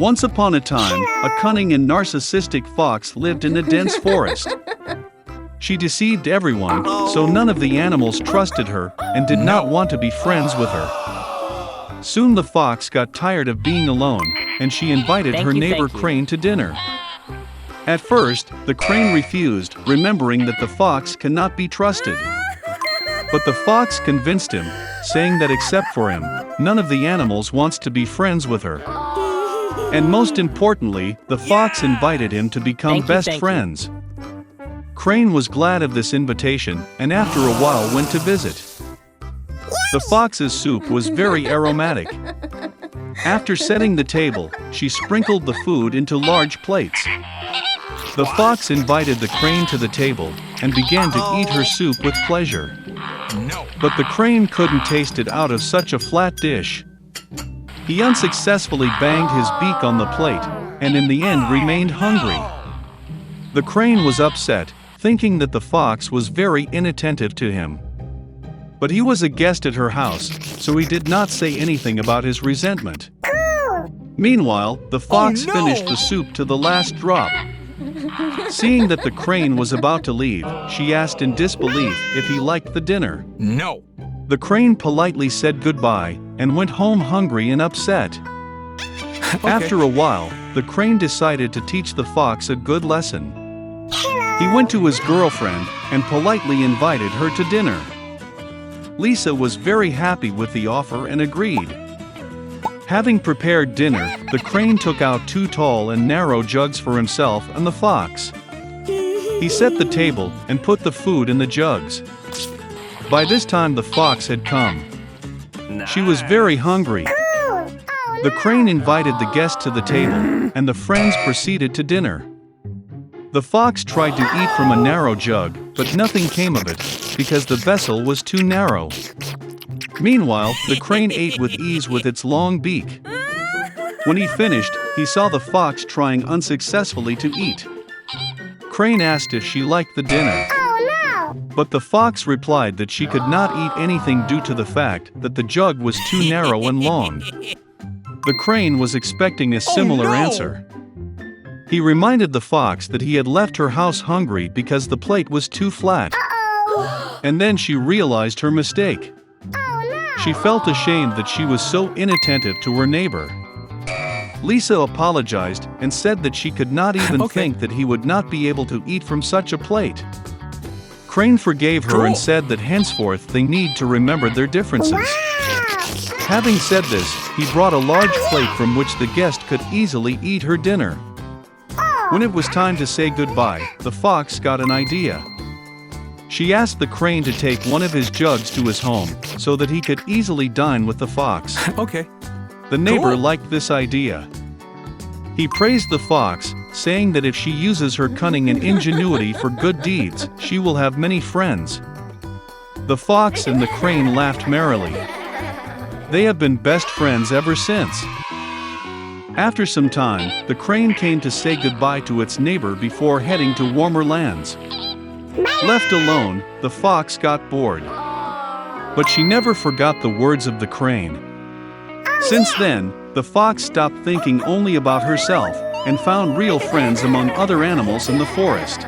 Once upon a time, a cunning and narcissistic fox lived in a dense forest. She deceived everyone, so none of the animals trusted her and did not want to be friends with her. Soon the fox got tired of being alone, and she invited her neighbor Crane to dinner. At first, the crane refused, remembering that the fox cannot be trusted. But the fox convinced him, saying that except for him, none of the animals wants to be friends with her. And most importantly, the fox invited him to become best friends. Crane was glad of this invitation, and after a while went to visit. The fox's soup was very aromatic. After setting the table, she sprinkled the food into large plates. The fox invited the crane to the table, and began to eat her soup with pleasure. But the crane couldn't taste it out of such a flat dish. He unsuccessfully banged his beak on the plate, and in the end remained hungry. The crane was upset, thinking that the fox was very inattentive to him. But he was a guest at her house, so he did not say anything about his resentment. Meanwhile, the fox finished the soup to the last drop. Seeing that the crane was about to leave, she asked in disbelief if he liked the dinner. No. The crane politely said goodbye, and went home hungry and upset. After a while, the crane decided to teach the fox a good lesson. He went to his girlfriend, and politely invited her to dinner. Lisa was very happy with the offer and agreed. Having prepared dinner, the crane took out 2 tall and narrow jugs for himself and the fox. He set the table, and put the food in the jugs. By this time the fox had come. She was very hungry. The crane invited the guest to the table, and the friends proceeded to dinner. The fox tried to eat from a narrow jug, but nothing came of it, because the vessel was too narrow. Meanwhile, the crane ate with ease with its long beak. When he finished, he saw the fox trying unsuccessfully to eat. Crane asked if she liked the dinner. But the fox replied that she could not eat anything due to the fact that the jug was too narrow and long. The crane was expecting a similar answer. He reminded the fox that he had left her house hungry because the plate was too flat. And then she realized her mistake. She felt ashamed that she was so inattentive to her neighbor. Lisa apologized and said that she could not even think that he would not be able to eat from such a plate. Crane forgave her and said that henceforth they need to remember their differences. Having said this, he brought a large plate from which the guest could easily eat her dinner. When it was time to say goodbye, the fox got an idea. She asked the crane to take one of his jugs to his home, so that he could easily dine with the fox. The neighbor liked this idea. He praised the fox, saying that if she uses her cunning and ingenuity for good deeds, she will have many friends. The fox and the crane laughed merrily. They have been best friends ever since. After some time, the crane came to say goodbye to its neighbor before heading to warmer lands. Left alone, the fox got bored. But she never forgot the words of the crane. Since then, the fox stopped thinking only about herself, and found real friends among other animals in the forest.